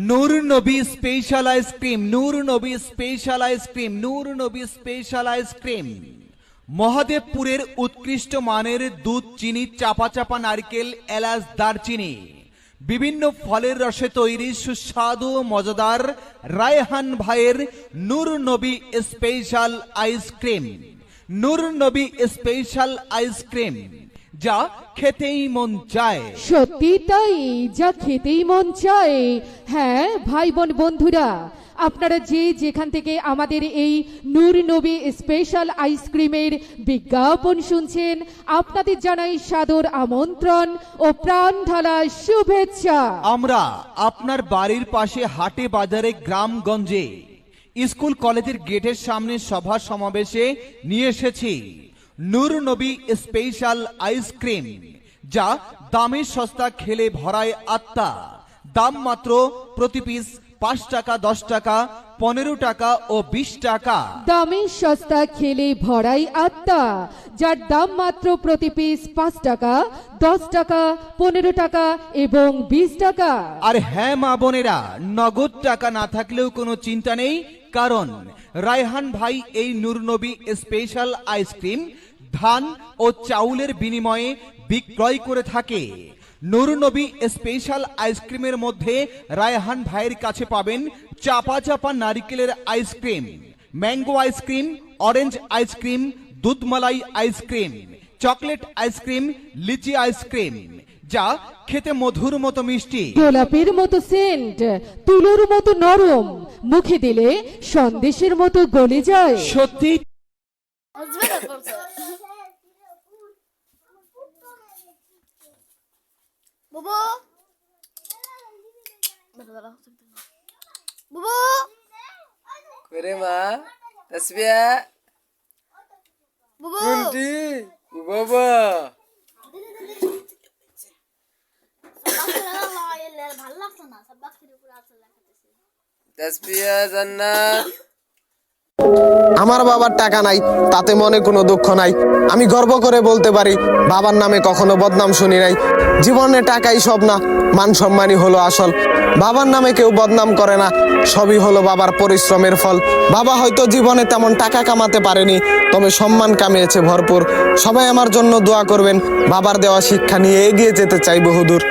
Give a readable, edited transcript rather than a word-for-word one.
নূর নবী special ice cream, নূর নবী special ice cream, নূর নবী স্পেশাল আইসক্রিম। মহাদেবপুরের উৎকৃষ্ট মানের দুধ, চিনি, চাপা চাপা নারকেল, এলাচ, দারচিনি, বিভিন্ন ফলের রসে তৈরি সুস্বাদু ও মজাদার রায়হান ভাইয়ের নূর নবী স্পেশাল আইসক্রিম। নূর নবী স্পেশাল আইসক্রিম, যা খেতেই মন চায়। সত্যি তাই, যা খেতেই মন চায়। হ্যাঁ ভাই বোন বন্ধুরা, আপনারা যে যেখান থেকে আমাদের এই নূর নবী স্পেশাল আইসক্রিমের বিজ্ঞাপন শুনছেন, আপনাদের জানাই সাদর আমন্ত্রণ ও প্রাণ ঢালা শুভেচ্ছা। আমরা আপনার বাড়ির পাশে হাটে বাজারে গ্রামগঞ্জে স্কুল কলেজের গেটের সামনে সভা সমাবেশে নিয়ে এসেছি নূর নবী স্পেশাল আইসক্রিম, যা দামে সস্তা, খেলে ভরায় আত্মা। দাম মাত্র প্রতি পিস 5 টাকা, 10 টাকা, 15 টাকা ও 20 টাকা। দামে সস্তা, খেলে ভরাই আত্মা, যার দাম মাত্র প্রতি পিস 5 টাকা, 10 টাকা, 15 টাকা এবং 20 টাকা। আর হ্যাঁ মা বোনেরা, নগদ টাকা না থাকলেও কোনো চিন্তা নেই, কারণ রায়হান ভাই এই নূর নবী স্পেশাল আইসক্রিম ধান ও চাউলের বিনিময়ে বিক্রয় করে থাকে। নূর নবী স্পেশাল আইসক্রিমের মধ্যে রায়হান ভাইয়ের কাছে পাবেন চাপা চাপা নারকেলের ice cream, mango ice cream, orange ice cream, দুধমালাই আইসক্রিম, চকলেট আইসক্রিম, লিচি আইসক্রিম, যা খেতে মধুর মতো মিষ্টি, গোলাপের মতো সেন্ট, তুলোর মতো নরম, মুখে দিলে সন্দেশের মতো গলে যায়। সত্যি বুবু বুবু করে মা তাসবিয়া বুবু কুন্টি বাবা ভালো লাগছে না, সব বাক্সের উপরে আছে লেখাতেছে। তাসবিয়া জান্নাত। আমার বাবার টাকা নাই, তাতে মনে কোনো দুঃখ নাই। আমি গর্ব করে বলতে পারি, বাবার নামে কখনো বদনাম শুনি নাই। জীবনে টাকাই সব না, মান সম্মানই হলো আসল। বাবার নামে কেউ বদনাম করে না, সবই হলো বাবার পরিশ্রমের ফল। বাবা হয়তো জীবনে তেমন টাকা কামাতে পারেনি, তবে সম্মান কামিয়েছে ভরপুর। সবাই আমার জন্য দোয়া করবেন, বাবার দেওয়া শিক্ষা নিয়ে এগিয়ে যেতে চাই বহুদূর।